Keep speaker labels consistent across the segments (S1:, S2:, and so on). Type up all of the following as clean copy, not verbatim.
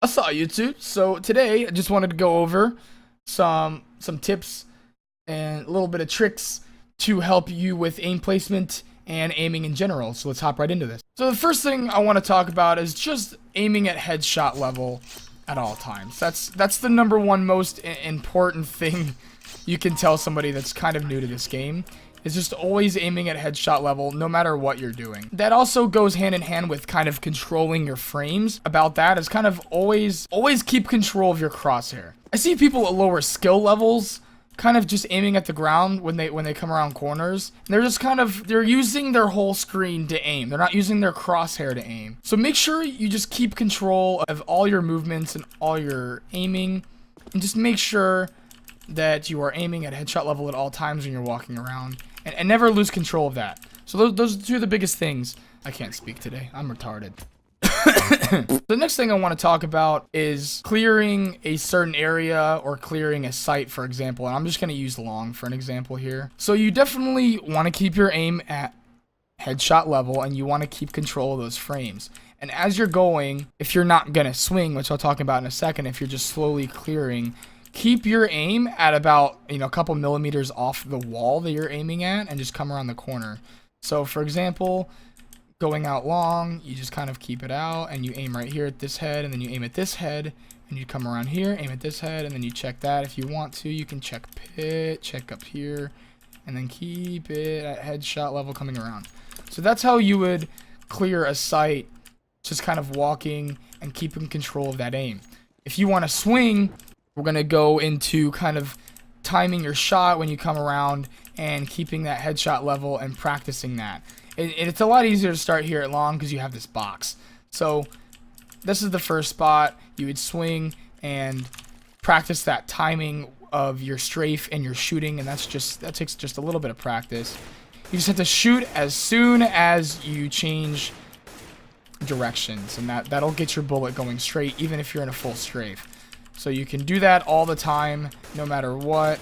S1: I saw YouTube. So today I just wanted to go over some tips and a little bit of tricks to help you with aim placement and aiming in general. So let's hop right into this. So the first thing I want to talk about is just aiming at headshot level at all times. That's the number one most important thing you can tell somebody that's kind of new to this game. Is just always aiming at headshot level no matter what you're doing. That also goes hand in hand with kind of controlling your frames. About that is kind of always keep control of your crosshair. I see people at lower skill levels kind of just aiming at the ground when they come around corners. And they're using their whole screen to aim. They're not using their crosshair to aim. So make sure you just keep control of all your movements and all your aiming, and just make sure that you are aiming at headshot level at all times when you're walking around. And never lose control of that. So those are two of the biggest things. I can't speak today. I'm retarded. The next thing I want to talk about is clearing a certain area or clearing a site, for example. And I'm just going to use long for an example here. So you definitely want to keep your aim at headshot level, and you want to keep control of those frames. And as you're going, if you're not going to swing, which I'll talk about in a second, if you're just slowly clearing, keep your aim at about, a couple millimeters off the wall that you're aiming at, and just come around the corner. So for example, going out long, you just kind of keep it out, and you aim right here at this head, and then you aim at this head, and you come around here, aim at this head, and then you check that. If you want to, you can check pit, check up here, and then keep it at headshot level coming around. So that's how you would clear a site, just kind of walking and keeping control of that aim. If you want to swing, we're going to go into kind of timing your shot when you come around and keeping that headshot level and practicing that. It's a lot easier to start here at long because you have this box. So this is the first spot. You would swing and practice that timing of your strafe and your shooting, and that takes just a little bit of practice. You just have to shoot as soon as you change directions, and that'll get your bullet going straight even if you're in a full strafe. So you can do that all the time, no matter what.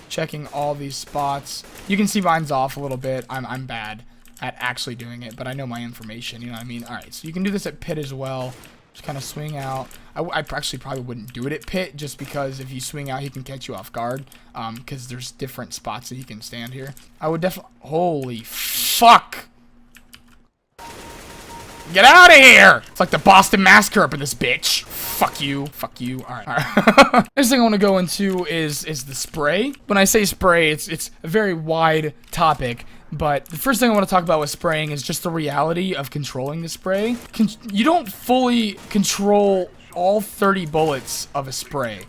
S1: Checking all these spots. You can see mine's off a little bit. I'm bad at actually doing it, but I know my information, you know what I mean? Alright, so you can do this at pit as well. Just kind of swing out. I actually probably wouldn't do it at pit, just because if you swing out, he can catch you off guard. Because there's different spots that he can stand here. I would definitely... Holy fuck! Get out of here! It's like the Boston Massacre up in this bitch. Fuck you. Fuck you. Alright. Next thing I want to go into is the spray. When I say spray, it's a very wide topic. But the first thing I want to talk about with spraying is just the reality of controlling the spray. You don't fully control all 30 bullets of a spray.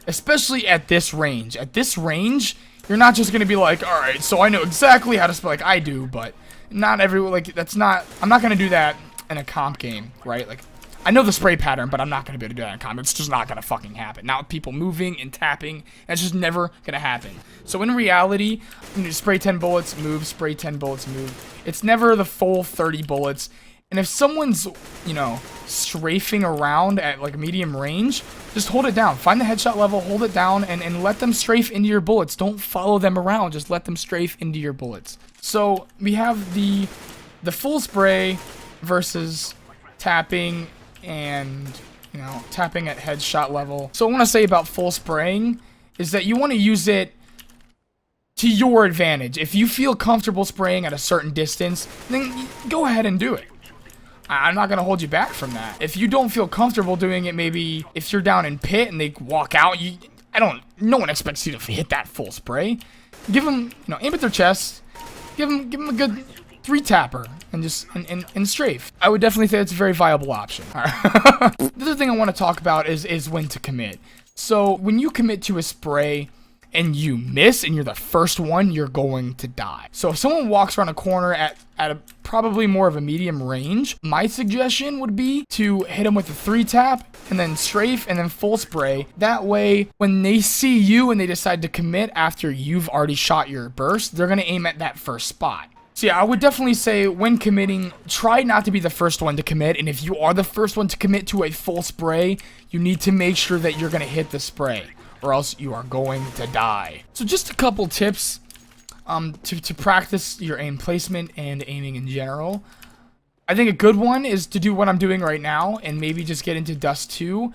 S1: Especially at this range. At this range, you're not just going to be like, alright, so I know exactly how to spray. Like, I do, but not everyone. Like, that's not... I'm not going to do that in a comp game, right? Like, I know the spray pattern, but I'm not going to be able to do that in a comp. It's just not going to fucking happen. Not with people moving and tapping. That's just never going to happen. So in reality, you spray 10 bullets, move, spray 10 bullets, move. It's never the full 30 bullets. And if someone's, strafing around at, like, medium range, just hold it down. Find the headshot level, hold it down, and let them strafe into your bullets. Don't follow them around. Just let them strafe into your bullets. So we have the full spray versus tapping and, tapping at headshot level. So what I want to say about full spraying is that you want to use it to your advantage. If you feel comfortable spraying at a certain distance, then go ahead and do it. I'm not going to hold you back from that. If you don't feel comfortable doing it, maybe if you're down in pit and they walk out, no one expects you to hit that full spray. Give them, aim at their chest, give them a good 3-tapper and just and strafe. I would definitely say it's a very viable option. All right. The other thing I want to talk about is when to commit. So when you commit to a spray and you miss and you're the first one, you're going to die. So if someone walks around a corner at a probably more of a medium range, my suggestion would be to hit them with a 3-tap and then strafe and then full spray. That way, when they see you and they decide to commit after you've already shot your burst, they're going to aim at that first spot. So yeah, I would definitely say when committing, try not to be the first one to commit. And if you are the first one to commit to a full spray, you need to make sure that you're going to hit the spray, or else you are going to die. So just a couple tips to practice your aim placement and aiming in general. I think a good one is to do what I'm doing right now and maybe just get into Dust 2.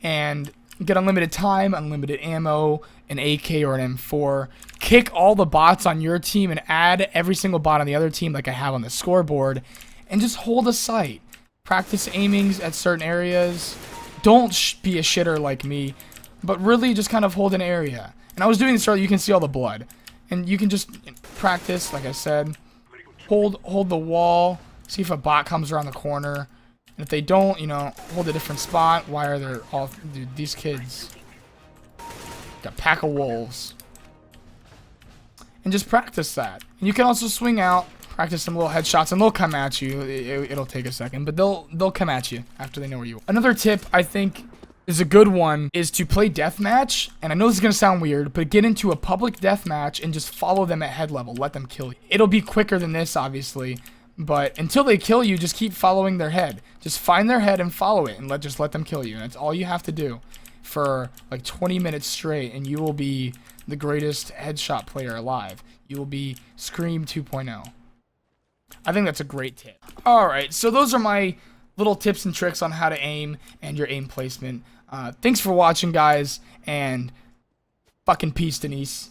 S1: and get unlimited time, unlimited ammo, an AK or an M4. Kick all the bots on your team and add every single bot on the other team like I have on the scoreboard. And just hold a sight. Practice aimings at certain areas. Don't be a shitter like me, but really just kind of hold an area. And I was doing this earlier, you can see all the blood. And you can just practice, like I said. Hold the wall. See if a bot comes around the corner. And if they don't, you know, hold a different spot. Why are there all... Dude, these kids... Got a pack of wolves. And just practice that. And you can also swing out, practice some little headshots, and they'll come at you. It'll take a second, but they'll come at you after they know where you are. Another tip, I think, is a good one, is to play deathmatch. And I know this is going to sound weird, but get into a public deathmatch and just follow them at head level. Let them kill you. It'll be quicker than this, obviously. But until they kill you, just keep following their head. Just find their head and follow it, and just let them kill you. And that's all you have to do for like 20 minutes straight, and you will be the greatest headshot player alive. You will be Scream 2.0. I think that's a great tip. Alright, so those are my little tips and tricks on how to aim and your aim placement. Thanks for watching, guys, and fucking peace, Denise.